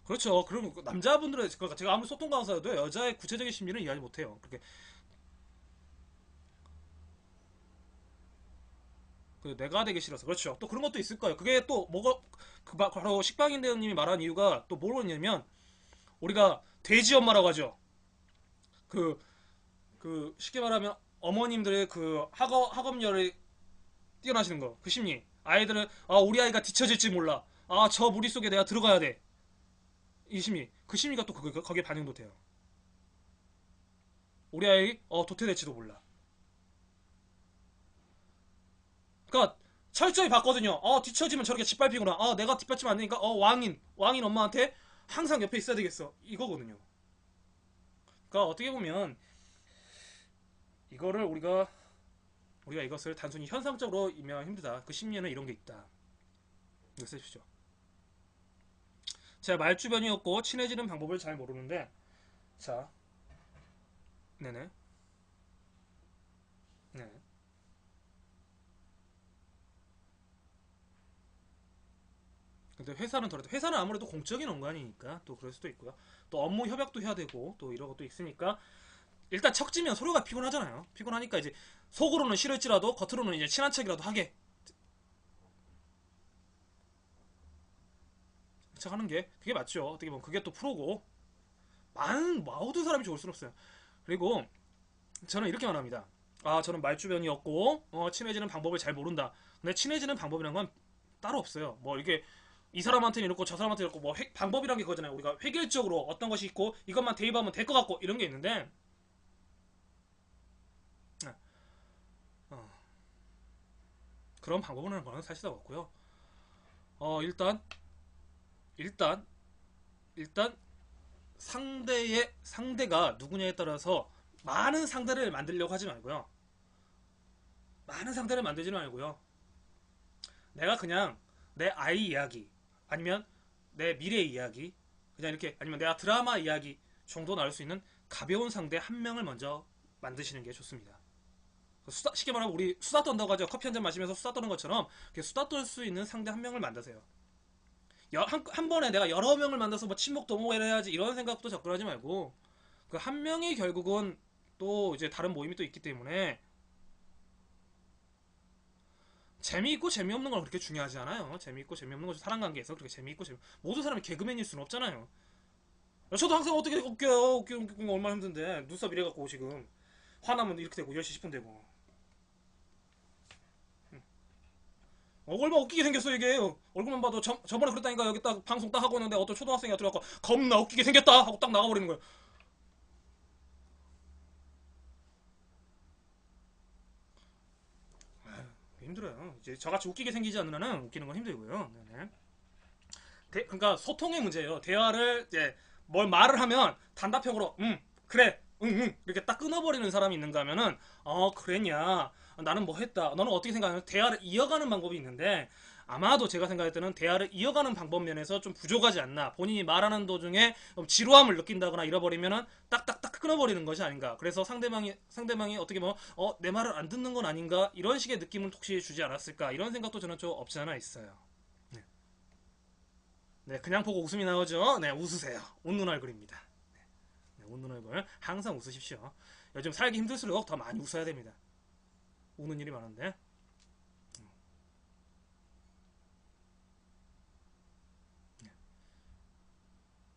그렇죠. 그럼 남자분들의 그러니까 제가 아무리 소통 강사여도 여자의 구체적인 심리는 이해하지 못해요. 그렇게 내가 되기 싫어서 그렇죠. 또 그런 것도 있을 거예요. 그게 또 뭐가 바로 식빵인 대원님이 말한 이유가 또 뭐냐면 우리가 돼지 엄마라고 하죠. 그 쉽게 말하면 어머님들의 그 학업열이 뛰어나시는 거, 그 심리. 아이들은 우리 아이가 뒤처질지 몰라. 저 무리 속에 내가 들어가야 돼. 이 심리. 그 심리가 또 거기에 반영도 돼요. 우리 아이 도태될지도 몰라. 그러니까 철저히 봤거든요. 뒤처지면 저렇게 짓밟히구나. 내가 뒷받침 안 되니까 왕인 엄마한테 항상 옆에 있어야 되겠어. 이거거든요. 그러니까 어떻게 보면 이거를 우리가 이것을 단순히 현상적으로 이면 힘들다. 그 심리에는 이런 게 있다. 이거 쓰십시오. 제가 말주변이었고 친해지는 방법을 잘 모르는데 자, 네네, 네. 근데 회사는 아무래도 공적인 공간이니까 또 그럴 수도 있고요. 또 업무 협약도 해야 되고 또 이런 것도 있으니까 일단 척지면 서로가 피곤하잖아요. 피곤하니까 이제 속으로는 싫을지라도 겉으로는 이제 친한 척이라도 하게 하는 게 그게 맞죠. 어떻게 보면 그게 또 프로고 많은 모든 사람이 좋을 수는 없어요. 그리고 저는 이렇게 말합니다. 저는 말주변이었고 친해지는 방법을 잘 모른다. 근데 친해지는 방법이란 건 따로 없어요. 뭐 이게 이 사람한테는 이렇고 저 사람한테는 이렇고 뭐 방법이란 게 그거잖아요. 우리가 획일적으로 어떤 것이 있고 이것만 대입하면 될 것 같고 이런 게 있는데 네, 어, 그런 방법은 거는 사실상 없고요. 일단 일단 일단 상대가 누구냐에 따라서 많은 상대를 만들려고 하지 말고요. 많은 상대를 만들지 말고요. 내가 그냥 내 아이 이야기 아니면 내 미래 이야기 그냥 이렇게 아니면 내가 드라마 이야기 정도 나올 수 있는 가벼운 상대 한 명을 먼저 만드시는 게 좋습니다. 쉽게 말하면 우리 수다 떤다고 하죠. 커피 한 잔 마시면서 수다 떠는 것처럼 수다 떨 수 있는 상대 한 명을 만드세요. 한 번에 내가 여러 명을 만나서 뭐 친목 도모를 해야지 이런 생각도 접근하지 말고 그 한 명이 결국은 또 이제 다른 모임이 또 있기 때문에 재미있고 재미없는 건 그렇게 중요하지 않아요. 재미있고 재미없는 것이 사람 관계에서 그렇게 재미있고 모든 사람이 개그맨일 수는 없잖아요. 저도 항상 어떻게 웃기는 거 얼마나 힘든데 눈썹 이래갖고 지금 화나면 이렇게 되고 10시 10분 되고 얼마나 웃기게 생겼어 이게 얼굴만 봐도 저번에 그랬다니까 여기 딱 방송 딱 하고 있는데 어떤 초등학생이 들어갖고 겁나 웃기게 생겼다 하고 딱 나가버리는 거예요. 힘들어요. 이제 저같이 웃기게 생기지 않는 한은 웃기는 건 힘들고요. 네네. 그러니까 소통의 문제예요. 대화를 이제 뭘 말을 하면 단답형으로 그래 이렇게 딱 끊어버리는 사람이 있는가 하면은 그랬냐 나는 뭐 했다 너는 어떻게 생각하냐 대화를 이어가는 방법이 있는데 아마도 제가 생각할 때는 대화를 이어가는 방법 면에서 좀 부족하지 않나 본인이 말하는 도중에 지루함을 느낀다거나 잃어버리면은 딱딱딱 끊어버리는 것이 아닌가 그래서 상대방이 어떻게 보면 내 말을 안 듣는 건 아닌가 이런 식의 느낌을 혹시 주지 않았을까 이런 생각도 저는 좀 없지 않아 있어요. 네. 네, 그냥 보고 웃음이 나오죠? 네, 웃으세요. 웃는 얼굴입니다. 네, 웃는 얼굴. 항상 웃으십시오. 요즘 살기 힘들수록 더 많이 웃어야 됩니다. 우는 일이 많은데.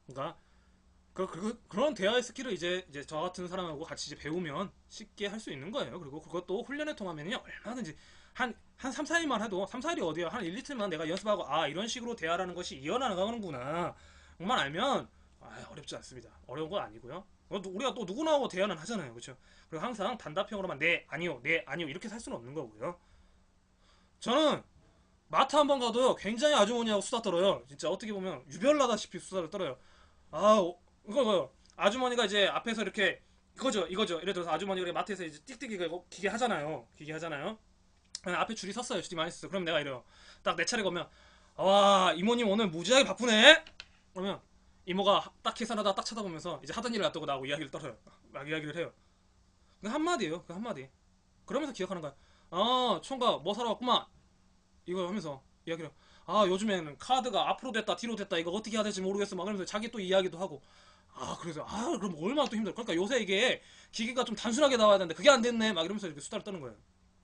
그러니까, 그런 대화의 스킬을 이제 저 같은 사람하고 같이 이제 배우면 쉽게 할 수 있는 거예요. 그리고 그것도 훈련에 통하면요. 얼마든지 한 3, 4일만 해도 3, 4일이 어디야? 한 1, 이틀만 내가 연습하고 이런 식으로 대화라는 것이 이어나가는구나. 정말 알면 어렵지 않습니다. 어려운 건 아니고요. 우리가 또 누구나하고 대화는 하잖아요. 그렇죠? 그리고 항상 단답형으로만 네, 아니요, 네, 아니요 이렇게 살 수는 없는 거고요. 저는 마트 한 번 가도 굉장히 아주머니하고 수다 떨어요. 진짜 어떻게 보면 유별나다시피 수다를 떨어요. 이거 아주머니가 이제 앞에서 이렇게 이거죠. 예를 들어서 아주머니가 이렇게 마트에서 이제 띡띡 이거 기계 하잖아요. 기계 하잖아요. 앞에 줄이 섰어요. 줄이 많이 섰어요. 그럼 내가 이래요. 딱 내 차례가 오면 와 이모님 오늘 무지하게 바쁘네. 그러면 이모가 딱 계산하다 딱 쳐다보면서 이제 하던 일을 놔두고 나하고 이야기를 떨어요. 막 이야기를 해요. 그 한마디예요. 그 한마디. 그러면서 기억하는 거야. 총각 뭐 사러 왔구만. 이거 하면서 이야기를. 요즘에는 카드가 앞으로 됐다 뒤로 됐다 이거 어떻게 해야 될지 모르겠어 막 그러면서 자기 또 이야기도 하고 그래서 그럼 얼마나 또 힘들어. 그러니까 요새 이게 기계가 좀 단순하게 나와야 되는데 그게 안 됐네 막 이러면서 이렇게 수다를 떠는 거예요.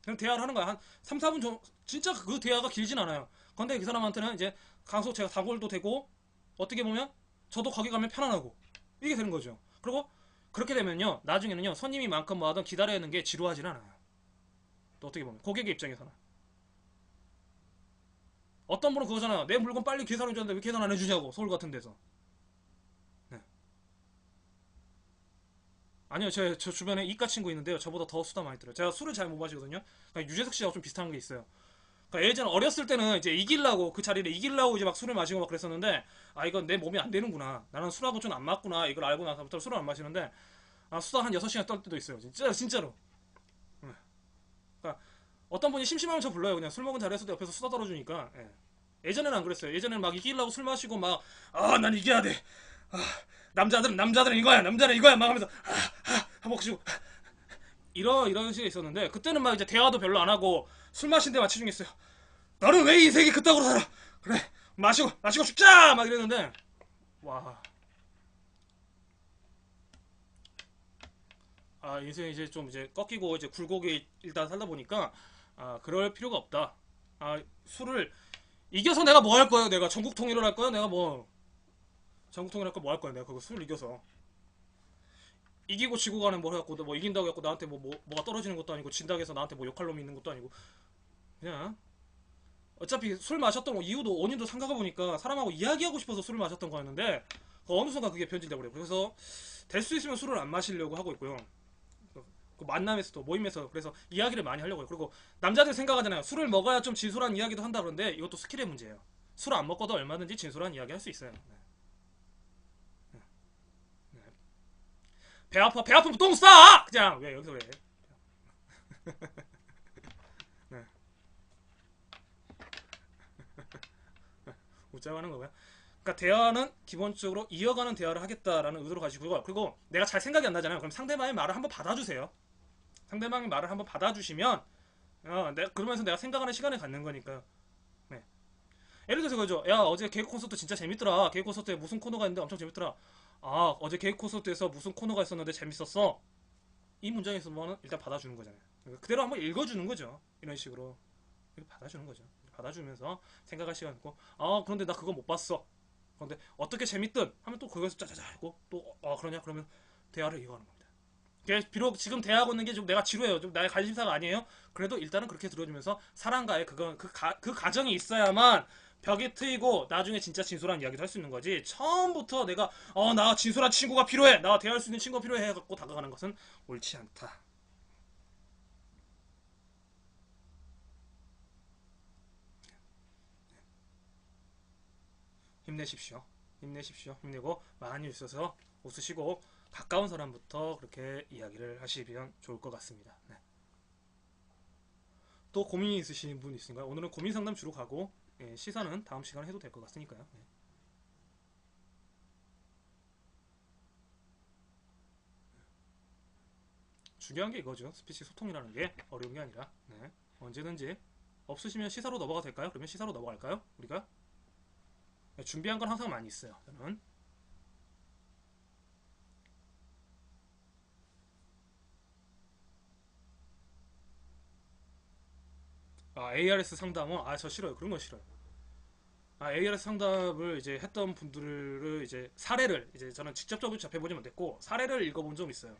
그냥 대화를 하는 거야. 한 3, 4분 정도. 진짜 그 대화가 길진 않아요. 근데 그 사람한테는 이제 강소 제가 다골도 되고 어떻게 보면 저도 거기 가면 편안하고 이게 되는 거죠. 그리고 그렇게 되면요 나중에는요 손님이 많건 뭐하든 기다려야 하는 게 지루하진 않아요. 또 어떻게 보면 고객의 입장에서는 어떤 분은 그거잖아요. 내 물건 빨리 계산해줬는데 왜 계산 안 해주냐고 서울 같은 데서. 네. 아니요 저 주변에 이과 친구 있는데요 저보다 더 수다 많이 들어요. 제가 술을 잘 못 마시거든요. 그러니까 유재석 씨하고 좀 비슷한 게 있어요. 그러니까 예전 어렸을 때는 이제 이길라고 그 자리를 이길라고 이제 막 술을 마시고 막 그랬었는데 이건 내 몸이 안 되는구나 나는 술하고 좀 안 맞구나 이걸 알고 나서부터 술을 안 마시는데 수다 한 6시간 떨 때도 있어요. 진짜로. 네. 그러니까 어떤 분이 심심하면 저 불러요. 그냥 술 먹은 자리에서도 옆에서 수다 떨어주니까. 예. 예전에는 안 그랬어요. 예전에는 막 이기려고 술 마시고 막 난 이겨야 돼. 아, 남자들은 이거야. 남자는 이거야. 막 하면서 한 먹씩 이런 식이 있었는데 그때는 막 이제 대화도 별로 안 하고 술 마신 데만 치중했어요. 너는 왜 인생이 그따구로 살아? 그래 마시고 죽자 막 이랬는데 와. 인생이 이제 좀 이제 꺾이고 이제 굴곡이 일단 살다 보니까 그럴 필요가 없다. 술을 이겨서 내가 뭐 할 거예요? 내가 전국 통일을 할 거야? 내가 뭐 전국 통일할 거 뭐 할 거야? 내가 그거 술 이겨서 이기고 지고 가는 뭘 해갖고 뭐 이긴다고 해갖고 나한테 뭐가 떨어지는 것도 아니고 진다고 해서 나한테 뭐 욕할 놈이 있는 것도 아니고 그냥 어차피 술 마셨던 거 이유도 원인도 생각해 보니까 사람하고 이야기하고 싶어서 술을 마셨던 거였는데 어느 순간 그게 변질돼 버려요. 그래서 될 수 있으면 술을 안 마시려고 하고 있고요. 그 만남에서도 모임에서 그래서 이야기를 많이 하려고 해요. 그리고 남자들 생각하잖아요. 술을 먹어야 좀 진솔한 이야기도 한다 그러는데 이것도 스킬의 문제예요. 술 안 먹어도 얼마든지 진솔한 이야기 할 수 있어요. 네. 네. 배 아프면 똥 싸! 그냥 왜 여기서 왜? 네. 웃자고 하는 거고요. 그러니까 대화는 기본적으로 이어가는 대화를 하겠다라는 의도를 가지고 그리고 내가 잘 생각이 안 나잖아요. 그럼 상대방의 말을 한번 받아주세요. 상대방의 말을 한번 받아주시면 그러면서 내가 생각하는 시간을 갖는 거니까. 네. 예를 들어서 그죠. 야 어제 개그 콘서트 진짜 재밌더라. 개그 콘서트에 무슨 코너가 있는데 엄청 재밌더라. 어제 개그 콘서트에서 무슨 코너가 있었는데 재밌었어. 이 문장에서는 일단 받아주는 거잖아요. 그러니까 그대로 한번 읽어주는 거죠. 이런 식으로 받아주는 거죠. 받아주면서 생각할 시간 있고 그런데 나 그거 못 봤어. 그런데 어떻게 재밌든 하면 또 그거에서 짜자자 하고 또 그러냐 그러면 대화를 이어가는 겁니다. 비록 지금 대화하고 있는 게 좀 내가 지루해요. 좀 나의 관심사가 아니에요. 그래도 일단은 그렇게 들어주면서 사람과의 그 가정이 있어야만 벽이 트이고 나중에 진짜 진솔한 이야기도 할 수 있는 거지. 처음부터 내가 나 진솔한 친구가 필요해. 나 대화할 수 있는 친구가 필요해 해갖고 다가가는 것은 옳지 않다. 힘내십시오. 힘내십시오. 힘내고 많이 웃어서 웃으시고 가까운 사람부터 그렇게 이야기를 하시면 좋을 것 같습니다. 네. 또 고민이 있으신 분 있으신가요? 오늘은 고민 상담 주로 가고 시사는 다음 시간에 해도 될 것 같으니까요. 네. 중요한 게 이거죠. 스피치 소통이라는 게 어려운 게 아니라 언제든지 없으시면 시사로 넘어가 될까요? 그러면 시사로 넘어갈까요? 우리가 준비한 건 항상 많이 있어요. 저는 ARS 상담은 저 싫어요. 그런 건 싫어요. ARS 상담을 이제 했던 분들을 이제 사례를 이제 저는 직접적으로 접해보지 못했고 사례를 읽어본 적 있어요.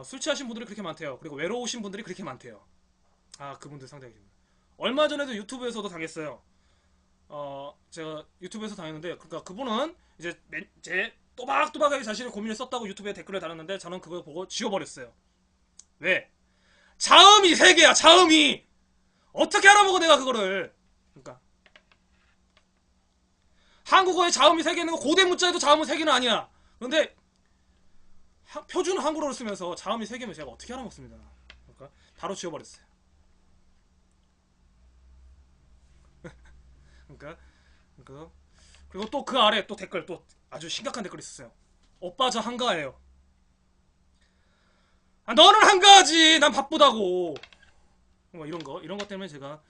술 취하신 분들이 그렇게 많대요. 그리고 외로우신 분들이 그렇게 많대요. 그분들 상당히 얼마 전에도 유튜브에서도 당했어요. 제가 유튜브에서 당했는데 그러니까 그분은 이제 제 또박또박하게 자신의 고민을 썼다고 유튜브에 댓글을 달았는데 저는 그걸 보고 지워버렸어요. 왜? 자음이 3개야. 자음이 어떻게 알아먹어 내가 그거를. 그러니까 한국어에 자음이 3개는 거 고대 문자에도 자음은 3개는 아니야. 그런데 표준 한국어를 쓰면서 자음이 3개면 제가 어떻게 알아먹습니다. 그러니까 바로 지워버렸어요. 그러니까 그리고 또 그 아래 또 댓글 또 아주 심각한 댓글이 있었어요. 오빠 저 한가해요. 너는 한가하지. 난 바쁘다고. 뭐 이런 것 때문에 제가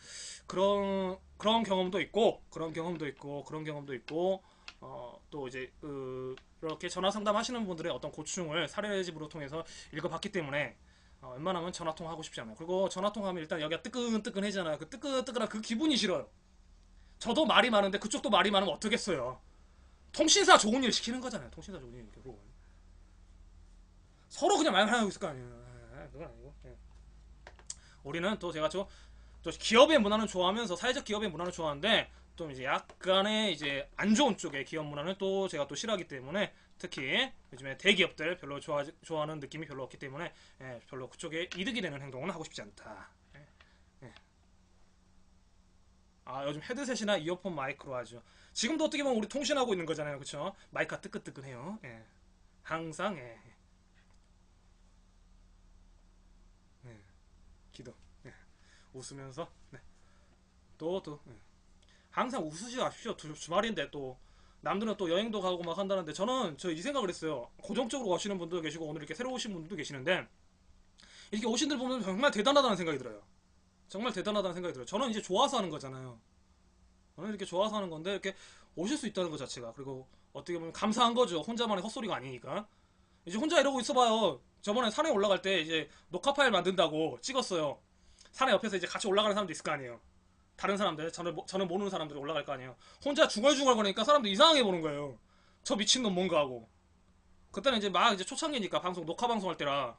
그런 경험도 있고 그런 경험도 있고 그런 경험도 있고 또 이제 이렇게 전화 상담하시는 분들의 어떤 고충을 사례집으로 통해서 읽어봤기 때문에 웬만하면 전화 통화하고 싶지 않아요. 그리고 전화 통화하면 일단 여기가 뜨끈뜨끈해지잖아요. 그 뜨끈뜨끈한 그 기분이 싫어요. 저도 말이 많은데 그쪽도 말이 많으면 어떻겠어요. 통신사 좋은 일 시키는 거잖아요. 통신사 좋은 일 결국 서로 그냥 말만 하고 있을 거 아니에요. 그건 아니고. 예. 우리는 또 제가 또 기업의 문화는 좋아하면서 사회적 기업의 문화는 좋아하는데 좀 이제 약간의 이제 안 좋은 쪽의 기업 문화는 또 제가 또 싫어하기 때문에 특히 요즘에 대기업들 별로 좋아하는 느낌이 별로 없기 때문에 별로 그쪽에 이득이 되는 행동은 하고 싶지 않다. 예. 아 요즘 헤드셋이나 이어폰 마이크로 하죠. 지금도 어떻게 보면 우리 통신하고 있는 거잖아요, 그렇죠? 마이크가 뜨끈뜨끈해요. 예. 항상 기도 웃으면서 또 항상 웃으시지 마십시오. 주말인데 또 남들은 또 여행도 가고 막 한다는데 저는 이 생각을 했어요. 고정적으로 오시는 분도 계시고 오늘 이렇게 새로 오신 분들도 계시는데 이렇게 오신 들 보면 정말 대단하다는 생각이 들어요. 정말 대단하다는 생각이 들어요. 저는 이제 좋아서 하는 거잖아요. 저는 이렇게 좋아서 하는 건데 이렇게 오실 수 있다는 것 자체가 그리고 어떻게 보면 감사한 거죠. 혼자만의 헛소리가 아니니까. 이제 혼자 이러고 있어봐요. 저번에 산에 올라갈 때 이제 녹화 파일 만든다고 찍었어요. 산에 옆에서 이제 같이 올라가는 사람도 있을 거 아니에요. 다른 사람들, 저는 모르는 사람들이 올라갈 거 아니에요. 혼자 중얼중얼 거리니까 사람들 이상하게 보는 거예요. 저 미친놈 뭔가 하고. 그때는 이제 막 이제 초창기니까 녹화 방송할 때라.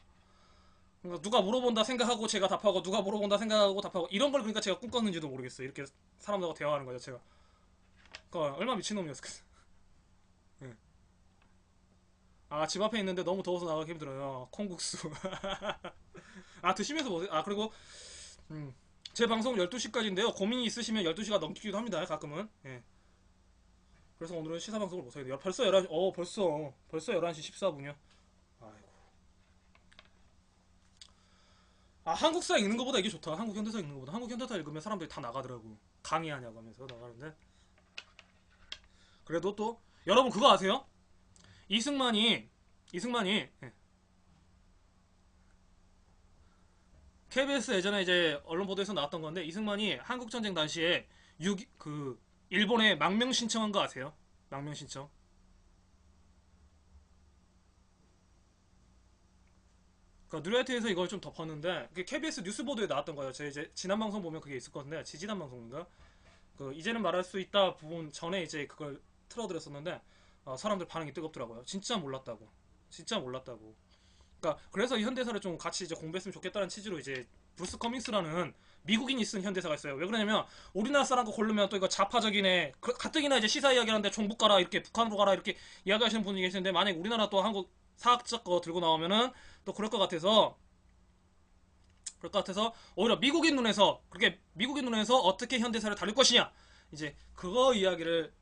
그러니까 누가 물어본다 생각하고 제가 답하고 누가 물어본다 생각하고 답하고 이런 걸 그러니까 제가 꿈꿨는지도 모르겠어요. 이렇게 사람들하고 대화하는 거죠, 제가. 그러니까 얼마나 미친놈이었을까. 예. 아, 집 앞에 있는데 너무 더워서 나가기 힘들어요. 콩국수. 아, 드시면서 보세요. 아, 그리고 음, 제 방송 12시까지인데요. 고민이 있으시면 12시가 넘기기도 합니다. 가끔은. 예. 그래서 오늘은 시사 방송을 못 하게 돼요. 벌써 11시. 벌써 11시 14분이요. 아이고. 아, 한국사 읽는 것보다 이게 좋다. 한국 현대사 읽는 것보다. 한국 현대사 읽으면 사람들이 다 나가더라고. 강의하냐고 하면서 나가는데. 그래도 또 여러분 그거 아세요? 이승만이 예. KBS 예전에 이제 언론 보도에서 나왔던 건데 이승만이 한국 전쟁 당시에 일본에 망명 신청한 거 아세요? 망명 신청. 그러니까 누리아트에서 이걸 좀 덮었는데 KBS 뉴스 보도에 나왔던 거예요. 제 이제 지난 방송 보면 그게 있을 건데 지지난 방송인가? 그 이제는 말할 수 있다 부분 전에 이제 그걸 틀어드렸었는데 사람들 반응이 뜨겁더라고요. 진짜 몰랐다고. 진짜 몰랐다고. 그러니까 그래서 이 현대사를 좀 같이 이제 공부했으면 좋겠다는 취지로 이제 브루스 커밍스라는 미국인이 쓴 현대사가 있어요. 왜 그러냐면 우리나라 사람과 고르면 또 이거 좌파적이네. 가뜩이나 이제 시사 이야기하는데 종북 가라 이렇게 북한으로 가라 이렇게 이야기하시는 분이 계시는데 만약 우리나라 또 한국 사학적 거 들고 나오면은 또 그럴 것 같아서 오히려 미국인 눈에서 어떻게 현대사를 다룰 것이냐 이제 그거 이야기를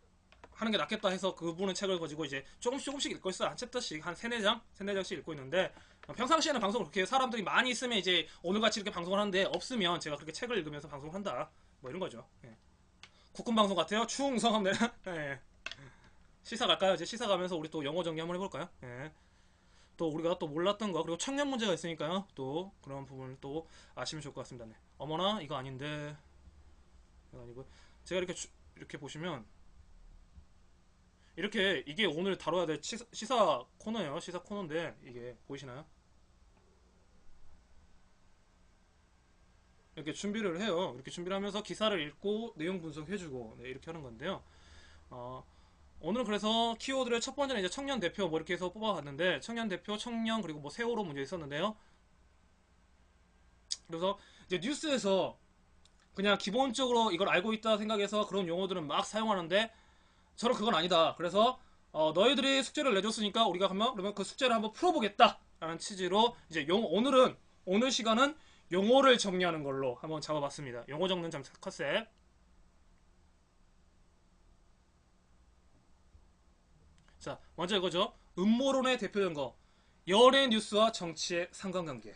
하는 게 낫겠다 해서 그분의 책을 가지고 이제 조금씩 읽고 있어요. 한 챕터씩 한 세네 장씩 읽고 있는데 평상시에는 방송을 그렇게 사람들이 많이 있으면 이제 오늘같이 이렇게 방송을 하는데 없으면 제가 그렇게 책을 읽으면서 방송을 한다. 뭐 이런 거죠. 예. 국군 방송 같아요. 충성합니다. 예. 시사 갈까요? 이제 시사 가면서 우리 또 영어 정리 한번 해볼까요? 예. 또 우리가 또 몰랐던 거 그리고 청년 문제가 있으니까요. 또 그런 부분을 또 아시면 좋을 것 같습니다. 네. 어머나 이거 아닌데 이거 아니고 제가 이렇게 보시면 이렇게 이게 오늘 다뤄야 될 시사 코너예요. 시사 코너인데 이게 보이시나요? 이렇게 준비를 해요. 이렇게 준비를 하면서 기사를 읽고 내용 분석해주고 네, 이렇게 하는 건데요. 어, 오늘은 그래서 키워드를 첫 번째는 이제 청년 대표 뭐 이렇게 해서 뽑아봤는데 청년 대표, 청년 그리고 뭐 세월호 문제 있었는데요. 그래서 이제 뉴스에서 그냥 기본적으로 이걸 알고 있다 생각해서 그런 용어들은 막 사용하는데 저는 그건 아니다. 그래서 너희들이 숙제를 내줬으니까 우리가 그러면 그 숙제를 한번 풀어보겠다라는 취지로 이제 오늘 시간은 용어를 정리하는 걸로 한번 잡아봤습니다. 용어 적는 컨셉. 자, 먼저 이거죠. 음모론의 대표적인 거. 연예 뉴스와 정치의 상관관계.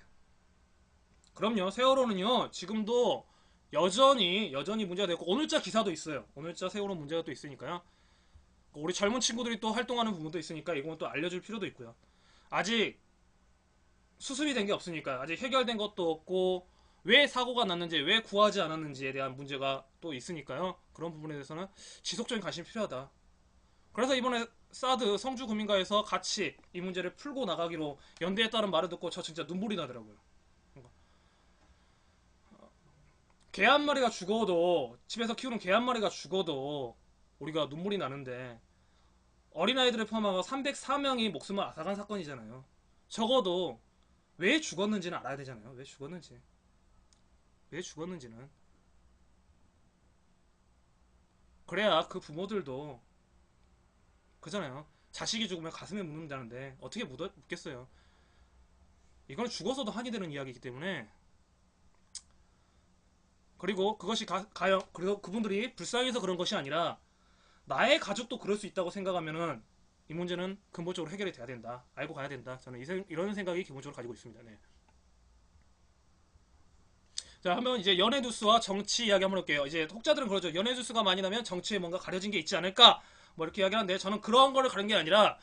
그럼요. 세월호는요. 지금도 여전히 문제가 되고 오늘자 기사도 있어요. 오늘자 세월호 문제가 또 있으니까요. 우리 젊은 친구들이 또 활동하는 부분도 있으니까 이건 또 알려줄 필요도 있고요. 아직 수습이 된 게 없으니까 아직 해결된 것도 없고 왜 사고가 났는지, 왜 구하지 않았는지에 대한 문제가 또 있으니까요. 그런 부분에 대해서는 지속적인 관심이 필요하다. 그래서 이번에 사드 성주구민가에서 같이 이 문제를 풀고 나가기로 연대했다는 말을 듣고 저 진짜 눈물이 나더라고요. 개 한 마리가 죽어도, 집에서 키우는 개 한 마리가 죽어도 우리가 눈물이 나는데, 어린아이들을 포함하고 304명이 목숨을 앗아간 사건이잖아요. 적어도 왜 죽었는지는 알아야 되잖아요. 왜 죽었는지. 왜 죽었는지는. 그래야 그 부모들도 그잖아요. 자식이 죽으면 가슴에 묻는다는데 어떻게 묻겠어요. 이건 죽어서도 한이 되는 이야기이기 때문에. 그리고 그것이 그리고 그분들이 불쌍해서 그런 것이 아니라 나의 가족도 그럴 수 있다고 생각하면은 이 문제는 근본적으로 해결이 돼야 된다. 알고 가야 된다. 저는 이런 생각이 기본적으로 가지고 있습니다. 네. 자, 한번 이제 연예 뉴스와 정치 이야기 한번 해볼게요. 이제 혹자들은 그러죠. 연예 뉴스가 많이 나면 정치에 뭔가 가려진 게 있지 않을까? 뭐 이렇게 이야기하는데 저는 그런 거를 가린 게 아니라,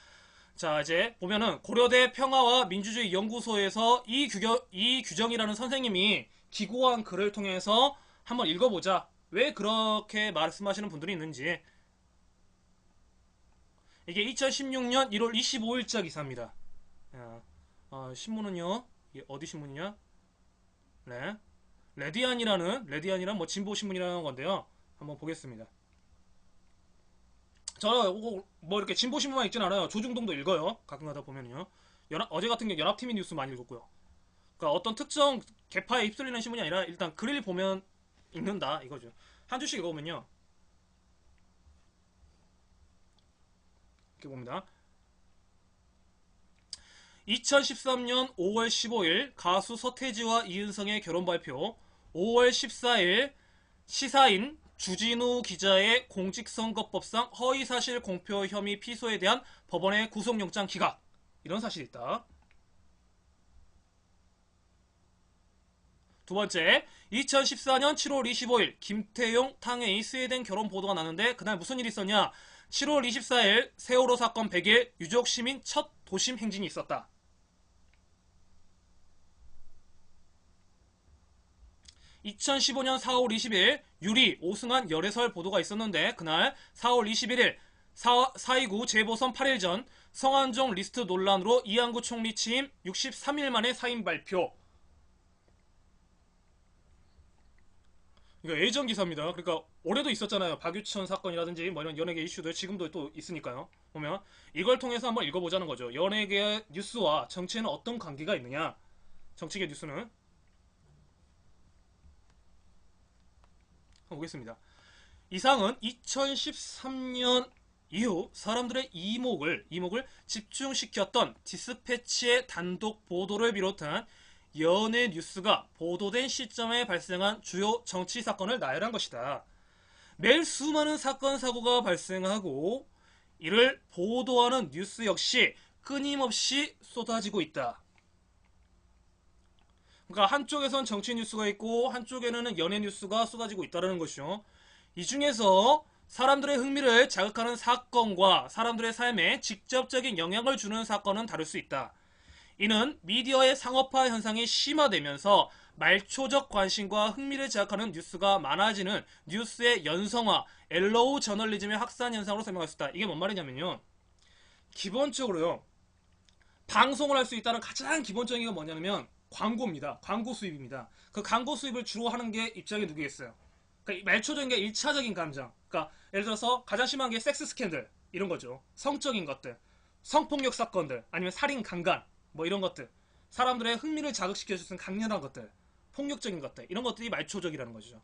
자, 이제 보면은 고려대 평화와 민주주의 연구소에서 이규정이라는 선생님이 기고한 글을 통해서 한번 읽어보자. 왜 그렇게 말씀하시는 분들이 있는지. 이게 2016년 1월 25일자 기사입니다. 신문은요. 이게 어디 신문이냐? 네. 레디안이란 뭐 진보 신문이라는 건데요. 한번 보겠습니다. 저 뭐 이렇게 진보 신문만 읽진 않아요. 조중동도 읽어요. 가끔가다 보면요. 어제 같은 경우 연합TV 뉴스 많이 읽었고요. 그러니까 어떤 특정 계파에 휩쓸리는 신문이 아니라 일단 글을 보면 읽는다 이거죠. 한 주씩 읽어보면요. 이렇게 봅니다. 2013년 5월 15일 가수 서태지와 이은성의 결혼 발표, 5월 14일 시사인 주진우 기자의 공직선거법상 허위사실 공표 혐의 피소에 대한 법원의 구속영장 기각, 이런 사실이 있다. 두 번째, 2014년 7월 25일 김태용 탕웨이 스웨덴 결혼 보도가 나는데 그날 무슨 일이 있었냐? 7월 24일 세월호 사건 100일 유족 시민 첫 도심 행진이 있었다. 2015년 4월 20일 유리 오승환 열애설 보도가 있었는데 그날 4월 21일 4.29 재보선 8일 전 성완종 리스트 논란으로 이한구 총리 취임 63일 만에 사임 발표. 이거 예전 기사입니다. 그러니까 올해도 있었잖아요. 박유천 사건이라든지 뭐 이런 연예계 이슈들 지금도 또 있으니까요. 보면 이걸 통해서 한번 읽어보자는 거죠. 연예계 뉴스와 정치에는 어떤 관계가 있느냐. 정치계 뉴스는 한번 보겠습니다. 이상은 2013년 이후 사람들의 이목을 집중시켰던 디스패치의 단독 보도를 비롯한 연예 뉴스가 보도된 시점에 발생한 주요 정치 사건을 나열한 것이다. 매일 수많은 사건 사고가 발생하고 이를 보도하는 뉴스 역시 끊임없이 쏟아지고 있다. 그러니까 한쪽에선 정치 뉴스가 있고 한쪽에는 연예 뉴스가 쏟아지고 있다는 것이죠. 이 중에서 사람들의 흥미를 자극하는 사건과 사람들의 삶에 직접적인 영향을 주는 사건은 다를 수 있다. 이는 미디어의 상업화 현상이 심화되면서 말초적 관심과 흥미를 자극하는 뉴스가 많아지는 뉴스의 연성화, 엘로우 저널리즘의 확산 현상으로 설명할 수 있다. 이게 뭔 말이냐면요. 기본적으로요. 방송을 할 수 있다는 가장 기본적인 게 뭐냐면 광고입니다. 광고 수입입니다. 그 광고 수입을 주로 하는 게 입장이 누구겠어요? 그러니까 말초적인 게 1차적인 감정. 그러니까 예를 들어서 가장 심한 게 섹스 스캔들 이런 거죠. 성적인 것들, 성폭력 사건들, 아니면 살인 강간 뭐 이런 것들, 사람들의 흥미를 자극시켜 주는 강렬한 것들, 폭력적인 것들 이런 것들이 말초적이라는 거죠.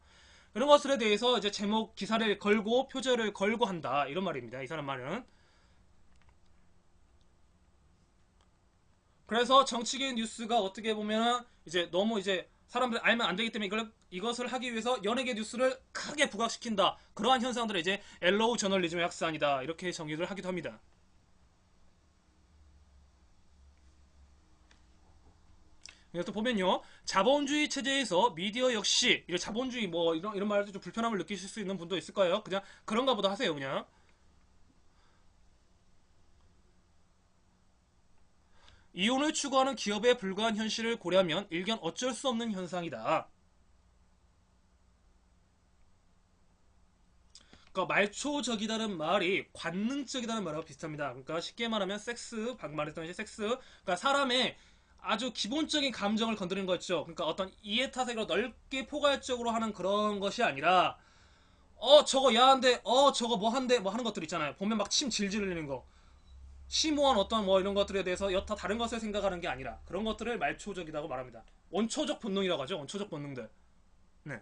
이런 것들에 대해서 이제 제목 기사를 걸고 표절을 걸고 한다 이런 말입니다. 이 사람 말은. 그래서 정치계 뉴스가 어떻게 보면 이제 너무 이제 사람들이 알면 안 되기 때문에 이것을 하기 위해서 연예계 뉴스를 크게 부각시킨다. 그러한 현상들을 이제 엘로우 저널리즘의 확산이다. 이렇게 정의를 하기도 합니다. 또 보면요. 자본주의 체제에서 미디어 역시 자본주의 뭐 이런 말도 좀 불편함을 느끼실 수 있는 분도 있을 거예요. 그냥 그런가 보다 하세요. 그냥. 이혼을 추구하는 기업에 불과한 현실을 고려하면 일견 어쩔 수 없는 현상이다. 그러니까 말초적이다는 말이 관능적이다는 말하고 비슷합니다. 그러니까 쉽게 말하면 섹스, 방금 말했던 이제 섹스, 그러니까 사람의 아주 기본적인 감정을 건드리는 거죠. 그러니까 어떤 이해 타색으로 넓게 포괄적으로 하는 그런 것이 아니라 저거 야한데 저거 뭐 한데 뭐 하는 것들 있잖아요. 보면 막 침 질질 흘리는 거. 심오한 어떤 뭐 이런 것들에 대해서 여타 다른 것을 생각하는 게 아니라 그런 것들을 말초적이라고 말합니다. 원초적 본능이라고 하죠. 원초적 본능들. 네.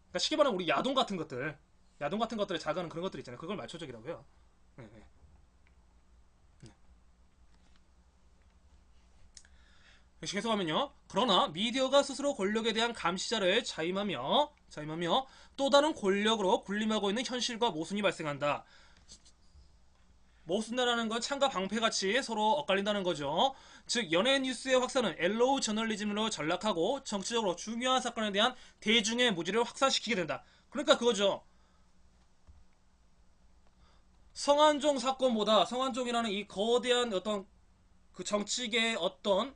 그러니까 쉽게 말하면 우리 야동 같은 것들을 자극하는 그런 것들 있잖아요. 그걸 말초적이라고 해요. 네, 네. 계속하면요. 그러나 미디어가 스스로 권력에 대한 감시자를 자임하며 또 다른 권력으로 군림하고 있는 현실과 모순이 발생한다. 모순다라는 건 창과 방패같이 서로 엇갈린다는 거죠. 즉 연예 뉴스의 확산은 엘로우 저널리즘으로 전락하고 정치적으로 중요한 사건에 대한 대중의 무지를 확산시키게 된다. 그러니까 그거죠. 성완종 사건보다 성완종이라는 이 거대한 어떤 그 정치계의 어떤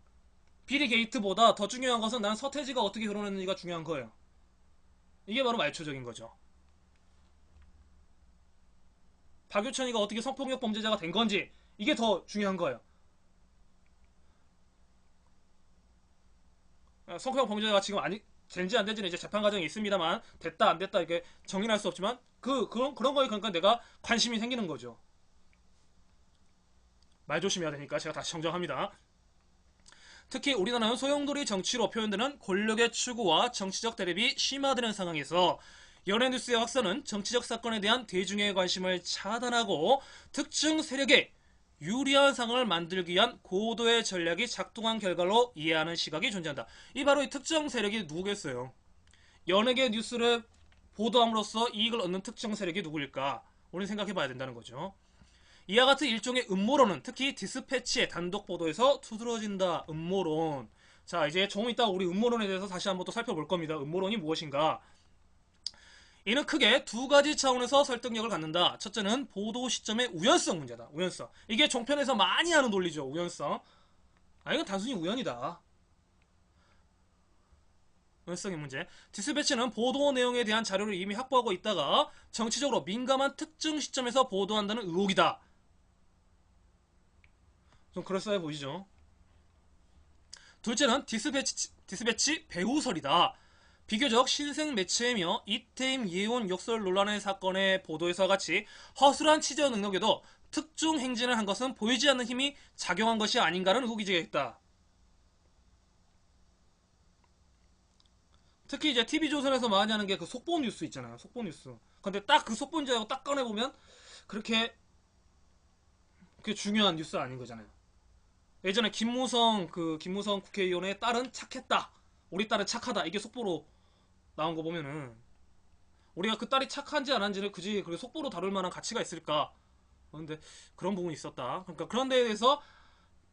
비리 게이트보다 더 중요한 것은 난 서태지가 어떻게 결혼했는지가 중요한 거예요. 이게 바로 말초적인 거죠. 박유천이가 어떻게 성폭력 범죄자가 된 건지 이게 더 중요한 거예요. 성폭력 범죄자가 지금 아니 된지 안 된지는 이제 재판 과정이 있습니다만 됐다 안 됐다 이게 정의는 할 수 없지만 그런 거에 그러니까 내가 관심이 생기는 거죠. 말 조심해야 되니까 제가 다시 정정합니다. 특히 우리나라는 소용돌이 정치로 표현되는 권력의 추구와 정치적 대립이 심화되는 상황에서 연예뉴스의 확산은 정치적 사건에 대한 대중의 관심을 차단하고 특정 세력에 유리한 상황을 만들기 위한 고도의 전략이 작동한 결과로 이해하는 시각이 존재한다. 이 바로 이 특정 세력이 누구겠어요? 연예계 뉴스를 보도함으로써 이익을 얻는 특정 세력이 누구일까? 우리 생각해봐야 된다는 거죠. 이와 같은 일종의 음모론은 특히 디스패치의 단독 보도에서 두드러진다. 음모론. 자, 이제 조금 이따 우리 음모론에 대해서 다시 한번 또 살펴볼 겁니다. 음모론이 무엇인가? 이는 크게 두 가지 차원에서 설득력을 갖는다. 첫째는 보도 시점의 우연성 문제다. 우연성. 이게 종편에서 많이 하는 논리죠. 우연성. 이건 단순히 우연이다. 우연성의 문제. 디스패치는 보도 내용에 대한 자료를 이미 확보하고 있다가 정치적으로 민감한 특정 시점에서 보도한다는 의혹이다. 좀 그럴싸해 보이죠. 둘째는 디스패치 배후설이다. 비교적 신생 매체이며 이태임 예원 욕설 논란의 사건의 보도에서 같이 허술한 취재 능력에도 특종 행진을 한 것은 보이지 않는 힘이 작용한 것이 아닌가라는 의혹이 제기했다. 특히 이제 TV조선에서 많이 하는 게 그 속보 뉴스 있잖아요. 속보 뉴스. 근데 딱 그 속보 뉴스하고 딱 꺼내보면 그렇게 중요한 뉴스 아닌 거잖아요. 예전에 김무성 국회의원의 딸은 착했다. 우리 딸은 착하다. 이게 속보로 나온 거 보면은 우리가 그 딸이 착한지 안 한지를 굳이 그렇게 속보로 다룰 만한 가치가 있을까? 근데 그런 부분이 있었다. 그러니까 그런 데에 대해서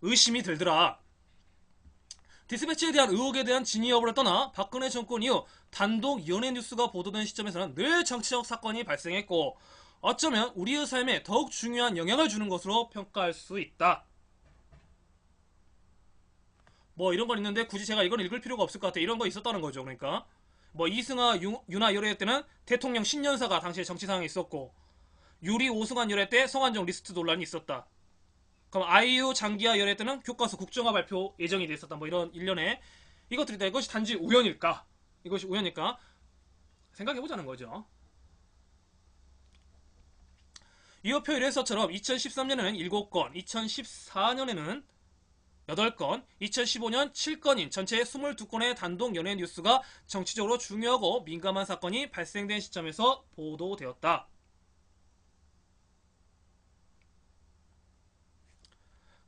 의심이 들더라. 디스패치에 대한 의혹에 대한 진위 여부를 떠나 박근혜 정권 이후 단독 연예 뉴스가 보도된 시점에서는 늘 정치적 사건이 발생했고 어쩌면 우리의 삶에 더욱 중요한 영향을 주는 것으로 평가할 수 있다. 뭐 이런 건 있는데 굳이 제가 이건 읽을 필요가 없을 것 같아. 이런 거 있었다는 거죠. 그러니까 뭐 이승하 윤하 열애 때는 대통령 신년사가 당시에 정치 상황에 있었고 유리 오승환 열애 때 성완종 리스트 논란이 있었다. 그럼 아이유 장기하 열애 때는 교과서 국정화 발표 예정이 돼 있었다. 뭐 이런 일련의 이것들이다. 이것이 단지 우연일까? 이것이 우연일까? 생각해보자는 거죠. 이어표 1에서처럼 2013년에는 7건, 2014년에는 8건, 2015년 7건인 전체 22건의 단독 연예 뉴스가 정치적으로 중요하고 민감한 사건이 발생된 시점에서 보도되었다.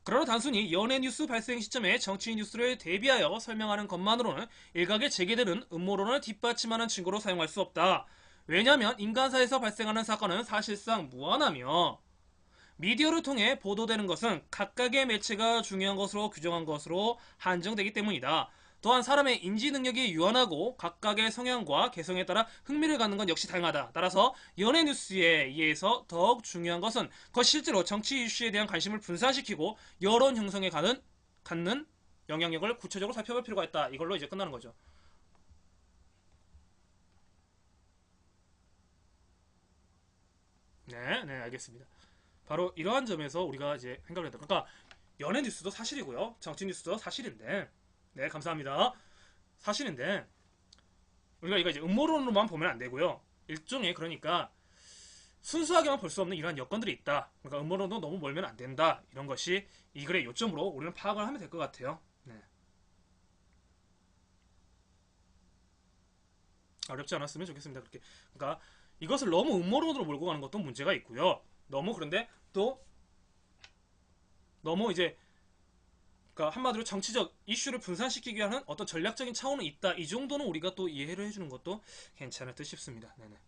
그러나 단순히 연예 뉴스 발생 시점에 정치 뉴스를 대비하여 설명하는 것만으로는 일각에 제기되는 음모론을 뒷받침하는 증거로 사용할 수 없다. 왜냐하면 인간사에서 발생하는 사건은 사실상 무한하며 미디어를 통해 보도되는 것은 각각의 매체가 중요한 것으로 규정한 것으로 한정되기 때문이다. 또한 사람의 인지 능력이 유한하고 각각의 성향과 개성에 따라 흥미를 갖는 건 역시 다양하다. 따라서 연예 뉴스에 의해서 더욱 중요한 것은 그것이 실제로 정치 이슈에 대한 관심을 분산시키고 여론 형성에 갖는 영향력을 구체적으로 살펴볼 필요가 있다. 이걸로 이제 끝나는 거죠. 네, 네, 알겠습니다. 바로 이러한 점에서 우리가 이제 생각을 했다. 그러니까 연예 뉴스도 사실이고요. 정치 뉴스도 사실인데, 네, 감사합니다. 사실인데 우리가 이거 이제 음모론으로만 보면 안 되고요. 일종의 그러니까 순수하게만 볼 수 없는 이러한 여건들이 있다. 그러니까 음모론도 너무 멀면 안 된다. 이런 것이 이 글의 요점으로 우리는 파악을 하면 될 것 같아요. 네. 어렵지 않았으면 좋겠습니다. 그렇게 그러니까 이것을 너무 음모론으로 몰고 가는 것도 문제가 있고요. 너무 그런데 또 너무 이제 그러니까 한마디로 정치적 이슈를 분산시키기 위한 어떤 전략적인 차원은 있다. 이 정도는 우리가 또 이해를 해주는 것도 괜찮을 듯 싶습니다. 네네.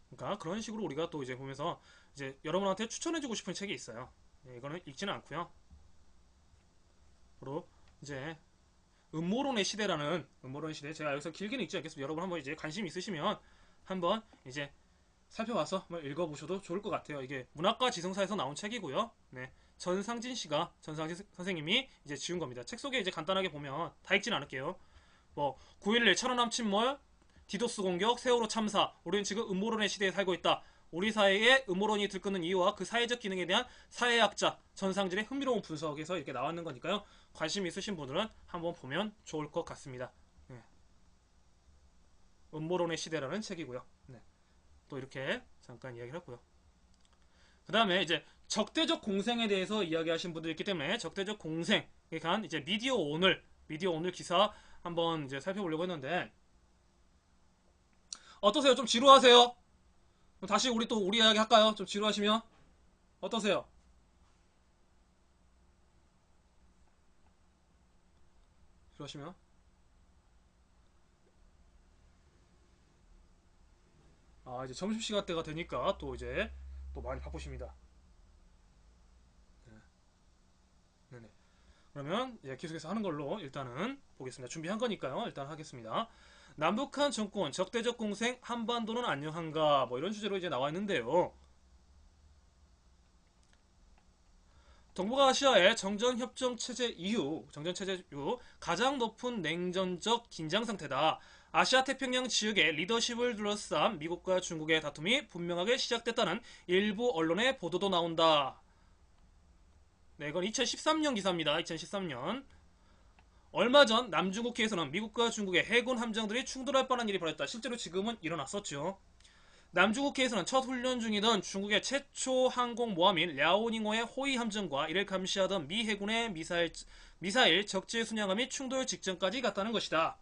그러니까 그런 식으로 우리가 또 이제 보면서 이제 여러분한테 추천해주고 싶은 책이 있어요. 네, 이거는 읽지는 않고요. 바로 이제 음모론의 시대라는 음모론의 시대 제가 여기서 길게는 읽지 않겠습니다. 여러분 한번 이제 관심 있으시면 한번 이제 살펴봐서 한번 읽어보셔도 좋을 것 같아요. 이게 문학과 지성사에서 나온 책이고요. 네. 전상진 씨가 전상진 선생님이 이제 지은 겁니다. 책 속에 이제 간단하게 보면 다 읽진 않을게요. 뭐 9.11 천안함 침몰, 디도스 공격, 세월호 참사. 우리는 지금 음모론의 시대에 살고 있다. 우리 사회에 음모론이 들끓는 이유와 그 사회적 기능에 대한 사회학자 전상진의 흥미로운 분석에서 이렇게 나왔는 거니까요. 관심 있으신 분들은 한번 보면 좋을 것 같습니다. 네. 음모론의 시대라는 책이고요. 네. 또 이렇게 잠깐 이야기를 했고요. 그 다음에 이제 적대적 공생에 대해서 이야기하신 분들이 있기 때문에 적대적 공생에 관한 이제 미디어 오늘 기사 한번 이제 살펴보려고 했는데 어떠세요? 좀 지루하세요? 다시 우리 또 우리 이야기 할까요? 좀 지루하시면 어떠세요? 지루하시면 이제 점심시간 때가 되니까 또 이제 또 많이 바쁘십니다. 네네. 그러면 계속해서 하는 걸로 일단은 보겠습니다. 준비한 거니까요. 일단 하겠습니다. 남북한 정권 적대적 공생 한반도는 안녕한가 뭐 이런 주제로 이제 나와 있는데요. 동북아시아의 정전협정 체제 이후 가장 높은 냉전적 긴장 상태다. 아시아 태평양 지역의 리더십을 둘러싼 미국과 중국의 다툼이 분명하게 시작됐다는 일부 언론의 보도도 나온다. 네, 이건 2013년 기사입니다. 2013년. 얼마 전 남중국해에서는 미국과 중국의 해군 함정들이 충돌할 뻔한 일이 벌어졌다. 실제로 지금은 일어났었죠. 남중국해에서는 첫 훈련 중이던 중국의 최초 항공모함인 랴오닝호의 호위 함정과 이를 감시하던 미 해군의 미사일 적재 순양함이 충돌 직전까지 갔다는 것이다.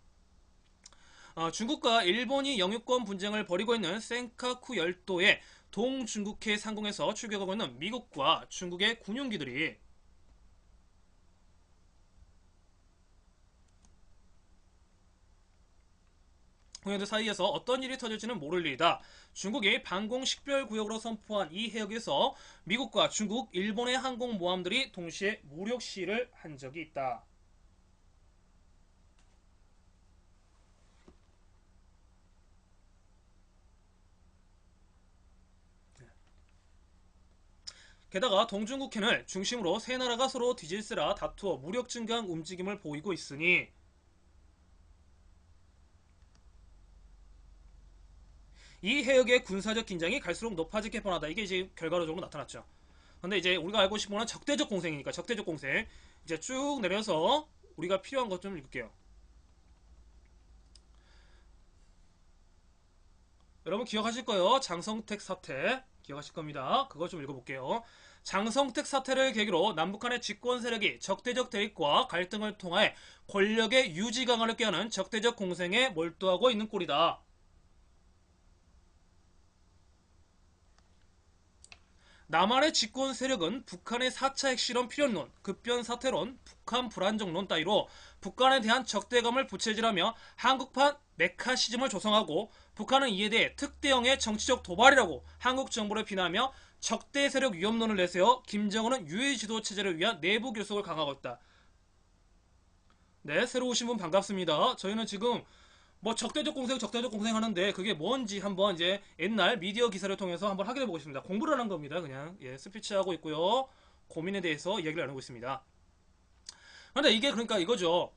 중국과 일본이 영유권 분쟁을 벌이고 있는 센카쿠 열도의 동중국해 상공에서 출격하고 있는 미국과 중국의 군용기들이 공연들 사이에서 어떤 일이 터질지는 모를 일이다. 중국이 방공 식별구역으로 선포한 이 해역에서 미국과 중국, 일본의 항공모함들이 동시에 무력 시위를 한 적이 있다. 게다가 동중국해를 중심으로 세 나라가 서로 뒤질세라 다투어 무력 증강 움직임을 보이고 있으니 이 해역의 군사적 긴장이 갈수록 높아지게 뻔하다. 이게 이제 결과적으로 나타났죠. 근데 이제 우리가 알고 싶은 건 적대적 공생이니까 적대적 공생 이제 쭉 내려서 우리가 필요한 것 좀 읽을게요. 여러분 기억하실 거예요. 장성택 사태 기억하실 겁니다. 그거 좀 읽어볼게요. 장성택 사태를 계기로 남북한의 집권 세력이 적대적 대립과 갈등을 통해 권력의 유지 강화를 꾀하는 적대적 공생에 몰두하고 있는 꼴이다. 남한의 집권 세력은 북한의 4차 핵실험 필연론, 급변 사태론, 북한 불안정론 따위로 북한에 대한 적대감을 부채질하며 한국판 메카시즘을 조성하고 북한은 이에 대해 특대형의 정치적 도발이라고 한국 정부를 비난하며 적대 세력 위험론을 내세워 김정은은 유해 지도 체제를 위한 내부 결속을 강화하고 있다. 네, 새로 오신 분 반갑습니다. 저희는 지금 뭐 적대적 공생 하는데 그게 뭔지 한번 이제 옛날 미디어 기사를 통해서 한번 확인해 보고 있습니다. 공부를 하는 겁니다. 그냥 스피치 하고 있고요. 고민에 대해서 이야기를 나누고 있습니다. 그런데 이게 그러니까 이거죠.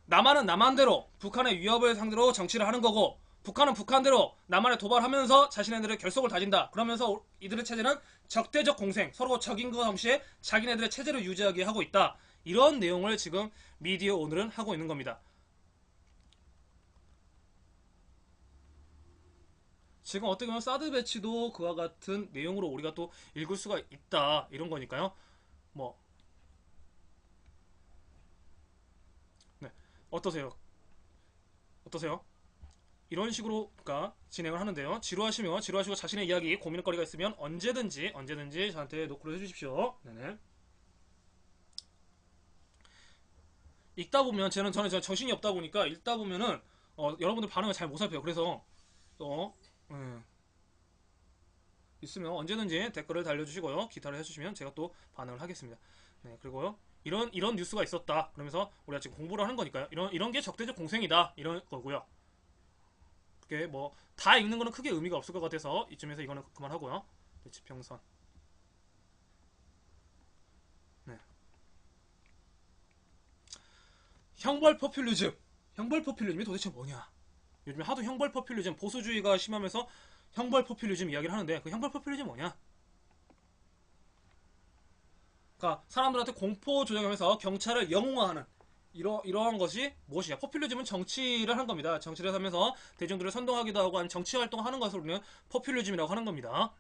남한은 남한대로 북한의 위협을 상대로 정치를 하는 거고 북한은 북한대로 남한에 도발하면서 자신네들의 결속을 다진다. 그러면서 이들의 체제는 적대적 공생, 서로 적인 것 동시에 자기네들의 체제를 유지하게 하고 있다. 이런 내용을 지금 미디어 오늘은 하고 있는 겁니다. 지금 어떻게 보면 사드 배치도 그와 같은 내용으로 우리가 또 읽을 수가 있다. 이런 거니까요. 뭐, 네. 어떠세요? 어떠세요? 이런 식으로 그러니까 진행을 하는데요. 지루하시고 자신의 이야기 고민거리가 있으면 언제든지 저한테 노크를 해주십시오. 네네. 읽다 보면 저는 정신이 없다 보니까 읽다 보면은 여러분들 반응을 잘 못 살펴요. 그래서 또 있으면 언제든지 댓글을 달려주시고요. 기타를 해주시면 제가 또 반응을 하겠습니다. 네, 그리고요. 이런 뉴스가 있었다. 그러면서 우리가 지금 공부를 하는 거니까요. 이런 게 적대적 공생이다. 이런 거고요. 그게 뭐 다 읽는 거는 크게 의미가 없을 것 같아서 이쯤에서 이거는 그만하고요. 네, 지평선. 네. 형벌 포퓰리즘. 형벌 포퓰리즘이 도대체 뭐냐? 요즘에 하도 형벌 포퓰리즘 보수주의가 심하면서 형벌 포퓰리즘 이야기를 하는데 그 형벌 포퓰리즘 뭐냐? 그러니까 사람들한테 공포 조장하면서 경찰을 영웅화하는 이러한 것이 무엇이냐? 포퓰리즘은 정치를 하는 겁니다. 정치를 하면서 대중들을 선동하기도 하고 아니 정치 활동하는 것을 우리는 포퓰리즘이라고 하는 겁니다.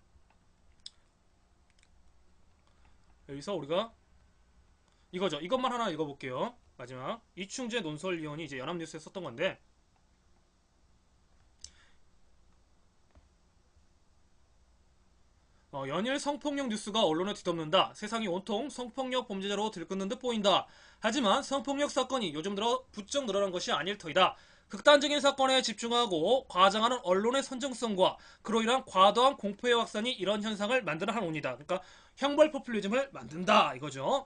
여기서 우리가 이거죠. 이것만 하나 읽어볼게요. 마지막 이충재 논설위원이 이제 연합뉴스에 썼던 건데 연일 성폭력 뉴스가 언론을 뒤덮는다. 세상이 온통 성폭력 범죄자로 들끓는 듯 보인다. 하지만 성폭력 사건이 요즘 들어 부쩍 늘어난 것이 아닐 터이다. 극단적인 사건에 집중하고 과장하는 언론의 선정성과 그로 인한 과도한 공포의 확산이 이런 현상을 만드는 한 원이다. 그러니까 형벌 포퓰리즘을 만든다 이거죠.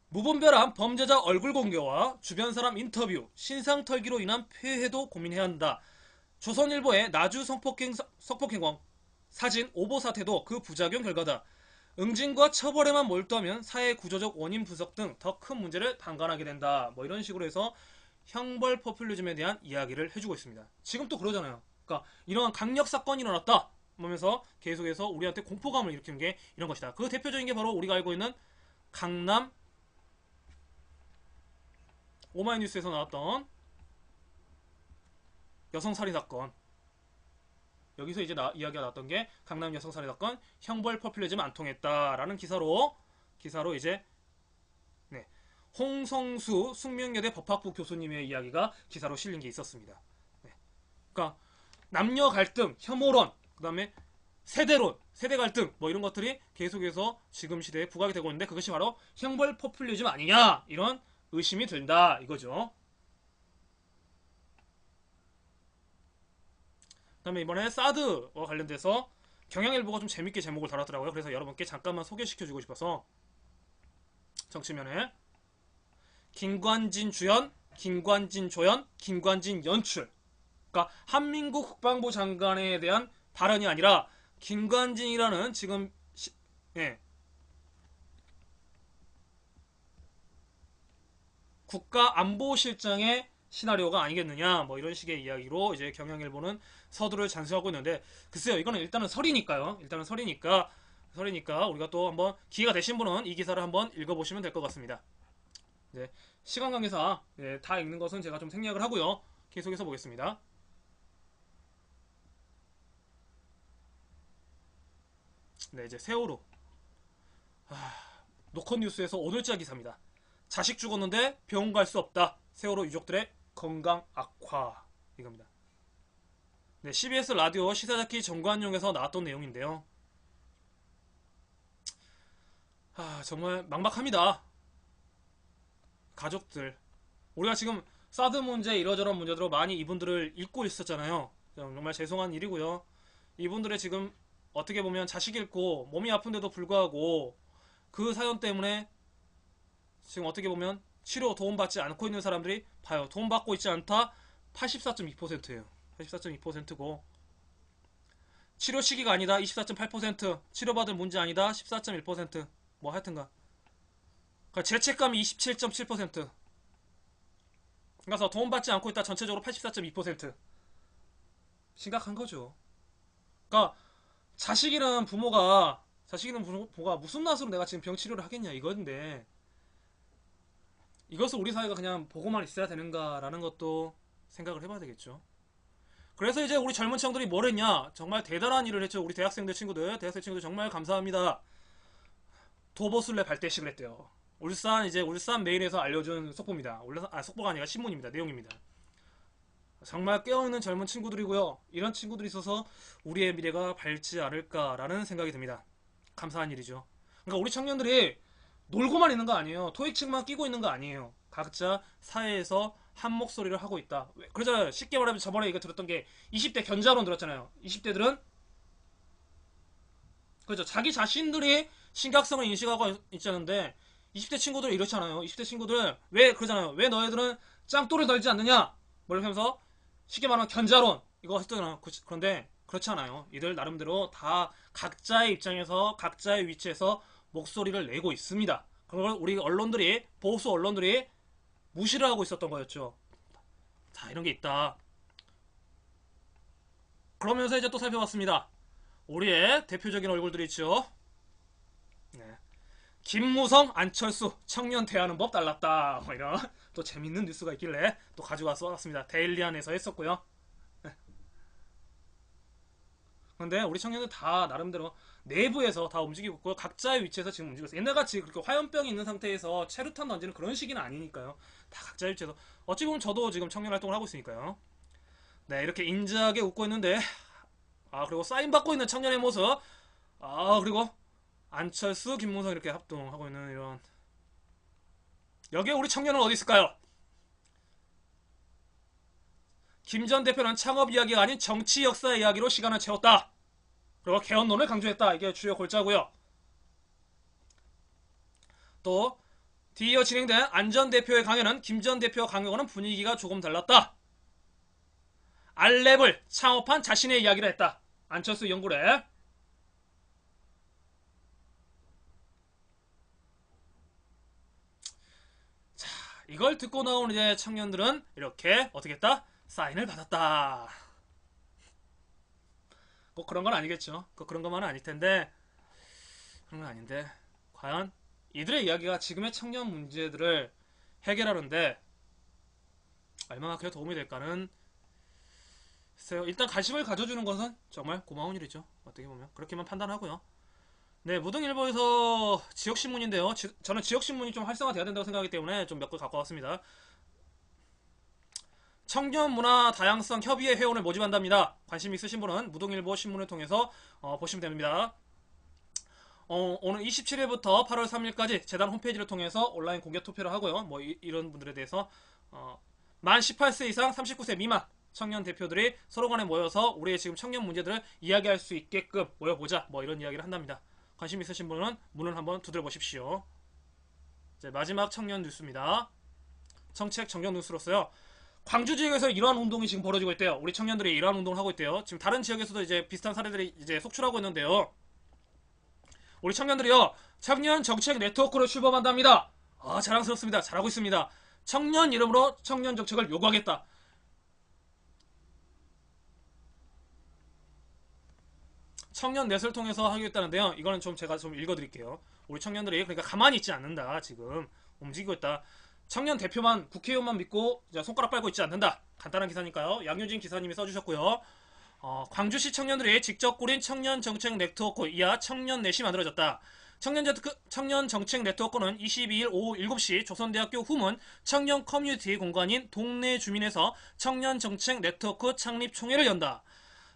무분별한 범죄자 얼굴 공개와 주변 사람 인터뷰, 신상 털기로 인한 폐해도 고민해야 한다. 조선일보의 나주 성폭행범 사진 오보 사태도 그 부작용 결과다. 응징과 처벌에만 몰두하면 사회 구조적 원인 분석 등 더 큰 문제를 방관하게 된다. 뭐 이런 식으로 해서 형벌 포퓰리즘에 대한 이야기를 해주고 있습니다. 지금 또 그러잖아요. 그러니까 이러한 강력 사건이 일어났다. 하면서 계속해서 우리한테 공포감을 일으키는 게 이런 것이다. 그 대표적인 게 바로 우리가 알고 있는 강남 오마이뉴스에서 나왔던 여성살인 사건. 여기서 이제 이야기가 나왔던 게 강남 여성살인 사건 형벌 포퓰리즘 안 통했다라는 기사로 이제 네, 홍성수 숙명여대 법학부 교수님의 이야기가 기사로 실린 게 있었습니다. 네. 그러니까 남녀 갈등, 혐오론, 그다음에 세대론, 세대 갈등 뭐 이런 것들이 계속해서 지금 시대에 부각이 되고 있는데 그것이 바로 형벌 포퓰리즘 아니냐 이런 의심이 든다 이거죠. 그다음에 이번에 사드와 관련돼서 경향일보가 좀 재밌게 제목을 달았더라고요. 그래서 여러분께 잠깐만 소개시켜주고 싶어서 정치면에 김관진 주연, 김관진 조연, 김관진 연출. 그러니까 한민국 국방부 장관에 대한 발언이 아니라 김관진이라는 지금 예, 국가안보실장의 시나리오가 아니겠느냐 뭐 이런 식의 이야기로 이제 경향일보는 서두를 잔소하고 있는데 글쎄요 이거는 일단은 설이니까요. 일단은 설이니까 우리가 또 한번 기회가 되신 분은 이 기사를 한번 읽어보시면 될 것 같습니다. 네, 시간 관계상 네, 다 읽는 것은 제가 좀 생략을 하고요. 계속해서 보겠습니다. 네, 이제 세월호 노컷뉴스에서 오늘자 기사입니다. 자식 죽었는데 병원 갈 수 없다. 세월호 유족들의 건강 악화 이겁니다. 네, CBS 라디오 시사자키 정관용에서 나왔던 내용인데요. 정말 막막합니다. 가족들 우리가 지금 사드 문제 이러저런 문제들로 많이 이분들을 잊고 있었잖아요. 정말 죄송한 일이고요. 이분들의 지금 어떻게 보면 자식 잃고 몸이 아픈데도 불구하고 그 사연 때문에 지금 어떻게 보면 치료 도움받지 않고 있는 사람들이 봐요. 도움받고 있지 않다 84.2%예요. 84.2%고 치료 시기가 아니다 24.8%, 치료받을 문제 아니다 14.1%, 뭐 하여튼가 그러니까 죄책감이 27.7%. 그래서 도움받지 않고 있다 전체적으로 84.2%. 심각한 거죠. 그러니까 자식이는 부모가 무슨 낯으로 내가 지금 병치료를 하겠냐 이건데, 이것을 우리 사회가 그냥 보고만 있어야 되는가라는 것도 생각을 해봐야 되겠죠. 그래서 이제 우리 젊은 층들이 뭘 했냐, 정말 대단한 일을 했죠. 우리 대학생 친구들 정말 감사합니다. 도보술래 발대식을 했대요. 울산 메일에서 알려준 속보입니다. 속보가 아니라 신문입니다. 내용입니다. 정말 깨어있는 젊은 친구들이고요. 이런 친구들이 있어서 우리의 미래가 밝지 않을까라는 생각이 듭니다. 감사한 일이죠. 그러니까 우리 청년들이 놀고만 있는 거 아니에요. 토익층만 끼고 있는 거 아니에요. 각자 사회에서 한 목소리를 하고 있다. 그러잖아요. 쉽게 말하면 저번에 이거 들었던 게 20대 견자론 들었잖아요. 20대들은 그렇죠. 자기 자신들이 심각성을 인식하고 있자는데 20대 친구들 이렇잖아요. 20대 친구들 왜 그러잖아요. 왜 너희들은 짱돌을 널지 않느냐? 뭐 이렇게 하면서 쉽게 말하면 견자론 이거 했잖아요. 그런데 그렇지 않아요. 이들 나름대로 다 각자의 입장에서 각자의 위치에서 목소리를 내고 있습니다. 그걸 우리 언론들이, 보수 언론들이 무시를 하고 있었던 거였죠. 자, 이런 게 있다. 그러면서 이제 또 살펴봤습니다. 우리의 대표적인 얼굴들이 있죠. 네. 김무성, 안철수 청년 대하는 법 달랐다. 뭐 이런 또 재밌는 뉴스가 있길래 또 가져와서 왔습니다. 데일리안에서 했었고요. 근데 우리 청년들 다 나름대로 내부에서 다 움직이고 있고 각자의 위치에서 지금 움직이고 있어요. 옛날같이 그렇게 화염병이 있는 상태에서 체류탄 던지는 그런 시기는 아니니까요. 다 각자의 위치에서, 어찌 보면 저도 지금 청년 활동을 하고 있으니까요. 네, 이렇게 인자하게 웃고 있는데, 그리고 사인 받고 있는 청년의 모습, 그리고 안철수, 김문성 이렇게 합동하고 있는 이런, 여기에 우리 청년은 어디 있을까요? 김 전 대표는 창업 이야기가 아닌 정치 역사 이야기로 시간을 채웠다. 그리고 개헌론을 강조했다. 이게 주요 골자고요. 또 뒤이어 진행된 안 전 대표의 강연은 김 전 대표와 강연과는 분위기가 조금 달랐다. 알랩을 창업한 자신의 이야기를 했다. 안철수 연구래. 자, 이걸 듣고 나온 이제 청년들은 이렇게 어떻게 했다? 사인을 받았다. 꼭 그런 건 아니겠죠. 꼭 그런 것만은 아닐 텐데, 그런 건 아닌데, 과연 이들의 이야기가 지금의 청년 문제들을 해결하는데 얼마만큼 도움이 될까는 글쎄요. 일단 관심을 가져주는 것은 정말 고마운 일이죠. 어떻게 보면 그렇게만 판단하고요. 네, 무등일보에서 지역신문인데요. 저는 지역신문이 좀 활성화돼야 된다고 생각하기 때문에 좀 몇 개 갖고 왔습니다. 청년 문화 다양성 협의회 회원을 모집한답니다. 관심 있으신 분은 무등일보 신문을 통해서 보시면 됩니다. 오늘 27일부터 8월 3일까지 재단 홈페이지를 통해서 온라인 공개 투표를 하고요. 뭐 이런 분들에 대해서 만 18세 이상 39세 미만 청년 대표들이 서로 간에 모여서 우리의 지금 청년 문제들을 이야기할 수 있게끔 모여보자, 뭐 이런 이야기를 한답니다. 관심 있으신 분은 문을 한번 두드려 보십시오. 이제 마지막 청년 뉴스입니다. 정책 정경 뉴스로서요. 광주 지역에서 이러한 운동이 지금 벌어지고 있대요. 우리 청년들이 이러한 운동을 하고 있대요. 지금 다른 지역에서도 이제 비슷한 사례들이 이제 속출하고 있는데요. 우리 청년들이요, 청년 정책 네트워크를 출범한답니다. 자랑스럽습니다. 잘하고 있습니다. 청년 이름으로 청년 정책을 요구하겠다. 청년 넷을 통해서 하겠다는데요. 이거는 제가 좀 읽어드릴게요. 우리 청년들이 그러니까 가만히 있지 않는다. 지금 움직이고 있다. 청년 대표만, 국회의원만 믿고 손가락 빨고 있지 않는다. 간단한 기사니까요. 양효진 기사님이 써주셨고요. 광주시 청년들이 직접 꾸린 청년 정책 네트워크 이하 청년넷이 만들어졌다. 청년 정책 네트워크는 22일 오후 7시 조선대학교 후문 청년 커뮤니티 공간인 동네 주민에서 청년 정책 네트워크 창립 총회를 연다.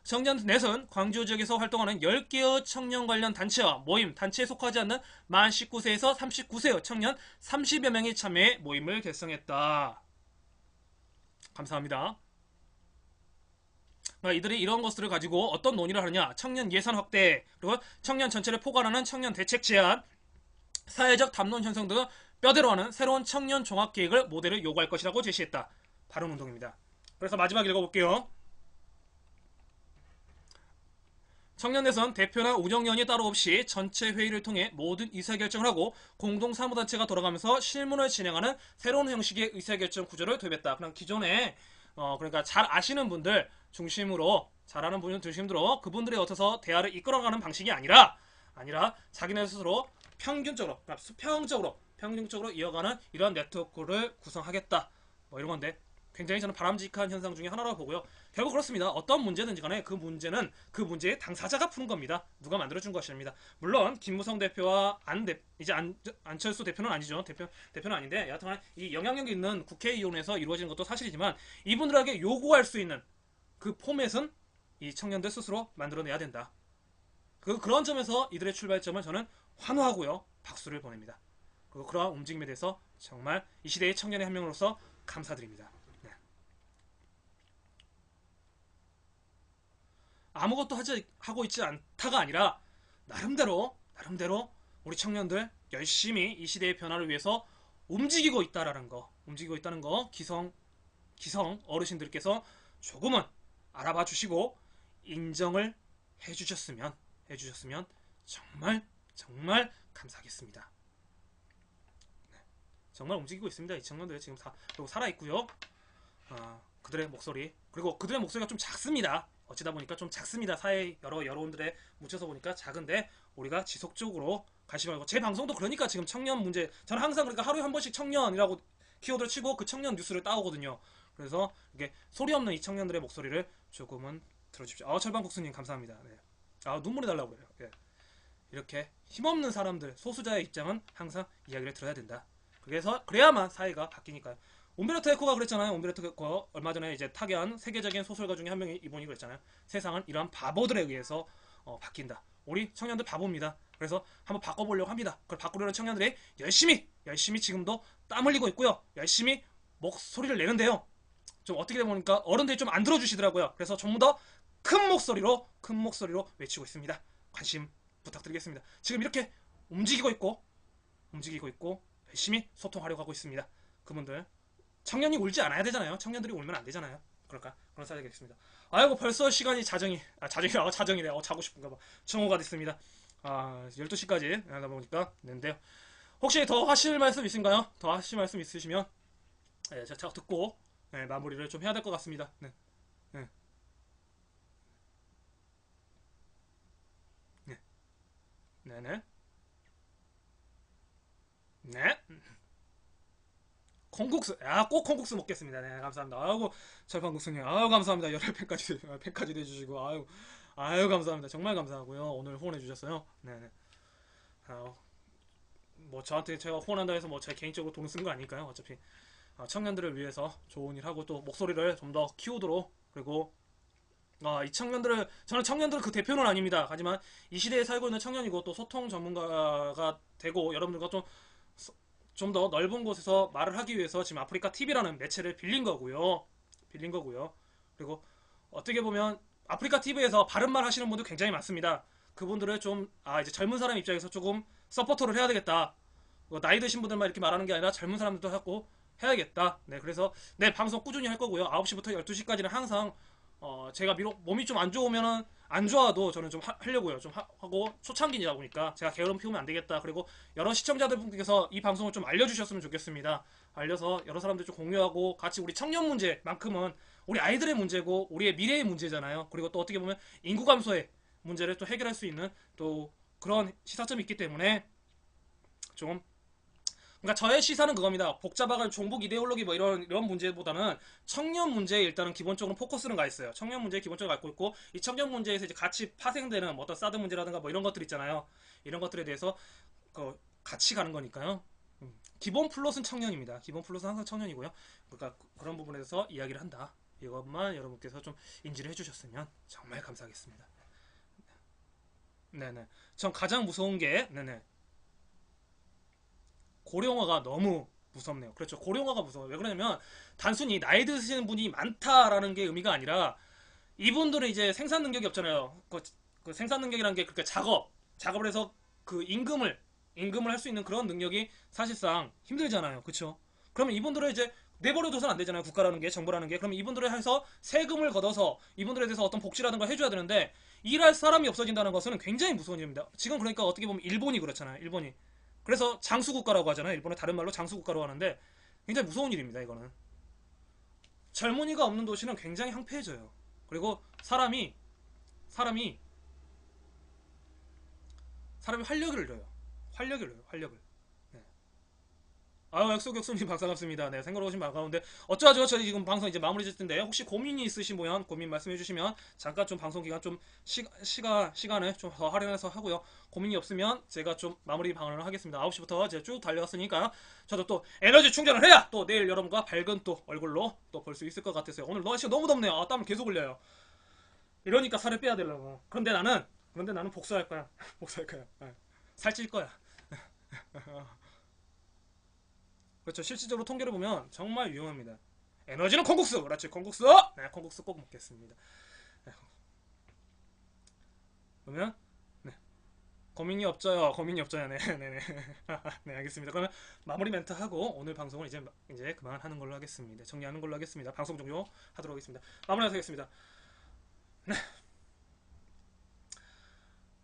청년넷은 광주 지역에서 활동하는 10개의 청년 관련 단체와 모임, 단체에 속하지 않는 만 19세에서 39세의 청년 30여 명이 참여해 모임을 결성했다. 감사합니다. 이들이 이런 것들을 가지고 어떤 논의를 하느냐, 청년 예산 확대, 그리고 청년 전체를 포괄하는 청년 대책 제안, 사회적 담론 형성 등을 뼈대로 하는 새로운 청년 종합계획을 모델을 요구할 것이라고 제시했다. 바른 운동입니다. 그래서 마지막 읽어볼게요. 청년대선 대표나 운영위원이 따로 없이 전체 회의를 통해 모든 의사결정을 하고 공동사무단체가 돌아가면서 실문을 진행하는 새로운 형식의 의사결정 구조를 도입했다. 그냥 기존에 그러니까 잘 아시는 분들 중심으로 잘하는 분들 중심으로 그분들이 어떠서 대화를 이끌어가는 방식이 아니라 자기네 스스로 평균적으로 그러니까 수평적으로 이어가는 이런 네트워크를 구성하겠다. 뭐 이런 건데 굉장히 저는 바람직한 현상 중에 하나라고 보고요. 결국 그렇습니다. 어떤 문제든지 간에 그 문제는 그 문제의 당사자가 푸는 겁니다. 누가 만들어준 것이 아닙니다. 물론 김무성 대표와 안철수 대표는 아니죠. 대표는 아닌데 여하튼 이 영향력 있는 국회의원에서 이루어지는 것도 사실이지만 이분들에게 요구할 수 있는 그 포맷은 이 청년들 스스로 만들어내야 된다. 그런 점에서 이들의 출발점을 저는 환호하고요. 박수를 보냅니다. 그리고 그러한 움직임에 대해서 정말 이 시대의 청년의 한 명으로서 감사드립니다. 아무것도 하고 있지 않다가 아니라 나름대로 우리 청년들 열심히 이 시대의 변화를 위해서 움직이고 있다는 거 기성 어르신들께서 조금은 알아봐 주시고 인정을 해주셨으면 정말 감사하겠습니다. 네. 정말 움직이고 있습니다. 이 청년들 지금 그리고 살아있고요. 그들의 목소리 그리고 그들의 목소리가 좀 작습니다. 어찌다 보니까 좀 작습니다. 사회 여러분들에 묻혀서 보니까 작은데 우리가 지속적으로 관심 말고 제 방송도 그러니까 지금 청년 문제 저는 항상 그러니까 하루에 한 번씩 청년이라고 키워드를 치고 그 청년 뉴스를 따오거든요. 그래서 이게 소리 없는 이 청년들의 목소리를 조금은 들어주십시오. 철방국수님 감사합니다. 네. 눈물이 날라고 그래요. 예. 이렇게 힘없는 사람들 소수자의 입장은 항상 이야기를 들어야 된다. 그래야만 사회가 바뀌니까요. 옴베르토 에코가 그랬잖아요. 옴베르토 에코 얼마 전에 이제 타계한 세계적인 소설가 중에 한 명이 이분이 그랬잖아요. 세상은 이러한 바보들에 의해서 바뀐다. 우리 청년들 바보입니다. 그래서 한번 바꿔보려고 합니다. 그걸 바꾸려는 청년들이 열심히 지금도 땀 흘리고 있고요. 열심히 목소리를 내는데요. 좀 어떻게 되다 보니까 어른들이 좀 안 들어주시더라고요. 그래서 좀 더 큰 목소리로 외치고 있습니다. 관심 부탁드리겠습니다. 지금 이렇게 움직이고 있고 열심히 소통하려고 하고 있습니다. 그분들 청년이 울지 않아야 되잖아요. 청년들이 울면 안 되잖아요. 그럴까? 그런 사례가 있습니다. 아이고 벌써 시간이 자정이래. 자고 싶은가 봐. 정오가 됐습니다. 12시까지 하다 보니까 됐는데요. 혹시 더 하실 말씀 있으신가요? 더 하실 말씀 있으시면 제가 듣고 마무리를 좀 해야 될 것 같습니다. 네. 네네. 네. 콩국수. 꼭 콩국수 먹겠습니다. 네, 감사합니다. 아이고, 철판국수님. 아유, 감사합니다. 열혈 팬까지 해주시고. 아유, 감사합니다. 정말 감사하고요. 오늘 후원해주셨어요. 네네. 뭐, 저한테 제가 후원한다 해서 뭐, 제 개인적으로 돈 쓴 거 아닐까요? 어차피. 청년들을 위해서 좋은 일 하고 또 목소리를 좀 더 키우도록 그리고 이 청년들을 저는 청년들 그 대표는 아닙니다. 하지만 이 시대에 살고 있는 청년이고 또 소통 전문가가 되고 여러분들과 좀 더 넓은 곳에서 말을 하기 위해서 지금 아프리카 TV라는 매체를 빌린 거고요. 그리고 어떻게 보면 아프리카 TV에서 바른 말 하시는 분들 굉장히 많습니다. 그분들을 좀 이제 젊은 사람 입장에서 조금 서포터를 해야 되겠다. 나이 드신 분들만 이렇게 말하는 게 아니라 젊은 사람들도 하고 해야겠다. 네, 그래서 방송 꾸준히 할 거고요. 9시부터 12시까지는 항상 제가 비록 몸이 좀 안 좋으면은 안 좋아도 저는 좀 하려고요. 좀 하고 초창기이다 보니까 제가 게으름 피우면 안 되겠다. 그리고 여러 시청자들분께서 이 방송을 좀 알려주셨으면 좋겠습니다. 알려서 여러 사람들 좀 공유하고 같이 우리 청년 문제만큼은 우리 아이들의 문제고 우리의 미래의 문제잖아요. 그리고 또 어떻게 보면 인구 감소의 문제를 또 해결할 수 있는 또 그런 시사점이 있기 때문에 좀 그러니까 저의 시사는 그겁니다. 복잡하고 종북 이데올로기 뭐 이런 문제보다는 청년 문제에 일단은 기본적으로 포커스는 가 있어요. 청년 문제에 기본적으로 갖고 있고 이 청년 문제에서 이제 같이 파생되는 어떤 사드 문제라든가 뭐 이런 것들 있잖아요. 이런 것들에 대해서 같이 가는 거니까요. 기본 플롯은 청년입니다. 기본 플롯은 항상 청년이고요. 그러니까 그런 부분에서 이야기를 한다. 이것만 여러분께서 좀 인지를 해주셨으면 정말 감사하겠습니다. 네네. 전 가장 무서운 게 고령화가 너무 무섭네요. 그렇죠. 고령화가 무서워요. 왜 그러냐면 단순히 나이 드시는 분이 많다라는 게 의미가 아니라 이분들은 이제 생산 능력이 없잖아요. 그 생산 능력이라는 게 그렇게 작업을 해서 그 임금을 할 수 있는 그런 능력이 사실상 힘들잖아요. 그렇죠. 그러면 이분들은 이제 내버려둬서는 안 되잖아요. 국가라는 게, 정부라는 게. 그럼 이분들에 해서 세금을 걷어서 이분들에 대해서 어떤 복지라든가 해줘야 되는데 일할 사람이 없어진다는 것은 굉장히 무서운 일입니다. 지금 그러니까 어떻게 보면 일본이 그렇잖아요. 일본이. 그래서 장수국가라고 하잖아요. 일본의 다른 말로 장수국가라고 하는데 굉장히 무서운 일입니다. 이거는. 젊은이가 없는 도시는 굉장히 황폐해져요. 그리고 사람이 활력을 잃어요. 활력을 잃어요. 활력을. 네. 아유, 약속님 반갑습니다. 네, 생각해 오신 반가운데 어쩌죠? 저희 지금 방송 이제 마무리 짓을 텐데 혹시 고민이 있으신 분 고민 말씀해 주시면 잠깐 좀 방송 기간 좀 시간을 좀 더 할애해서 하고요. 고민이 없으면 제가 좀 마무리 방언을 하겠습니다. 9시부터 제가 쭉 달려왔으니까 저도 또 에너지 충전을 해야 또 내일 여러분과 밝은 또 얼굴로 또 볼 수 있을 것 같아서요. 오늘 날씨가 너무 덥네요. 아, 땀을 계속 흘려요. 이러니까 살을 빼야 되려고. 그런데 나는 복수할 거야. 복수할 거야. 네. 살찔 거야. 그렇죠. 실질적으로 통계를 보면 정말 유용합니다. 에너지는 콩국수! 그렇지, 콩국수! 네, 콩국수 꼭 먹겠습니다. 네. 그러면, 네. 고민이 없죠요. 고민이 없죠요. 네, 네네. 네, 알겠습니다. 그러면 마무리 멘트 하고 오늘 방송을 이제 그만하는 걸로 하겠습니다. 정리하는 걸로 하겠습니다. 방송 종료하도록 하겠습니다. 마무리하겠습니다. 네.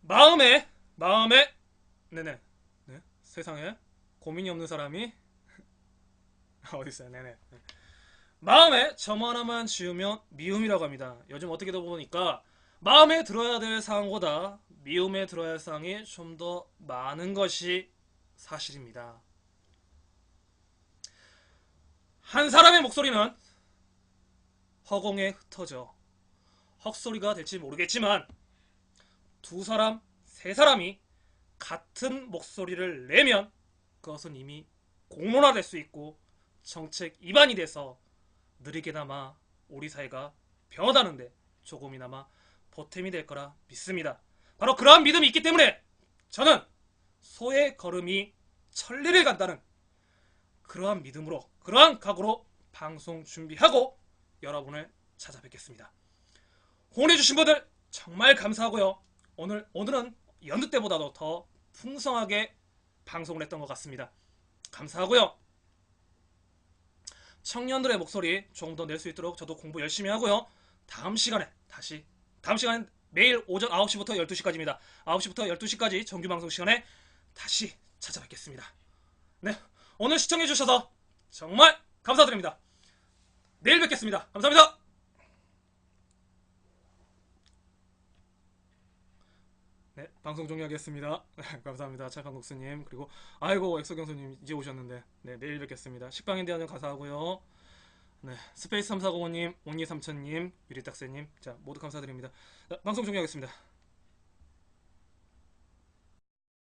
마음에, 네네. 네. 세상에 고민이 없는 사람이 어디 있어요? 네네. 마음에 점 하나만 지으면 미움이라고 합니다. 요즘 어떻게도 보니까 마음에 들어야 될 사항보다 미움에 들어야 할 사항이 좀 더 많은 것이 사실입니다. 한 사람의 목소리는 허공에 흩어져 헛소리가 될지 모르겠지만 두 사람, 세 사람이 같은 목소리를 내면 그것은 이미 공론화될 수 있고 정책 입안이 돼서 느리게나마 우리 사회가 변화하는데 조금이나마 보탬이 될 거라 믿습니다. 바로 그러한 믿음이 있기 때문에 저는 소의 걸음이 천리를 간다는 그러한 믿음으로, 그러한 각오로 방송 준비하고 여러분을 찾아뵙겠습니다. 후원해주신 분들 정말 감사하고요. 오늘은 여느 때보다도 더 풍성하게 방송을 했던 것 같습니다. 감사하고요. 청년들의 목소리 조금 더 낼 수 있도록 저도 공부 열심히 하고요. 다음 시간엔 매일 오전 9시부터 12시까지입니다. 9시부터 12시까지 정규 방송 시간에 다시 찾아뵙겠습니다. 네, 오늘 시청해주셔서 정말 감사드립니다. 내일 뵙겠습니다. 감사합니다. 네, 방송 종료하겠습니다. 감사합니다. 찰강국수님, 그리고 아이고 엑소경수님 이제 오셨는데, 네, 내일 뵙겠습니다. 식빵에 대한 감사하고요. 네, 스페이스 3405님, 온니3000님, 유리딱새님, 자 모두 감사드립니다. 자, 방송 종료하겠습니다.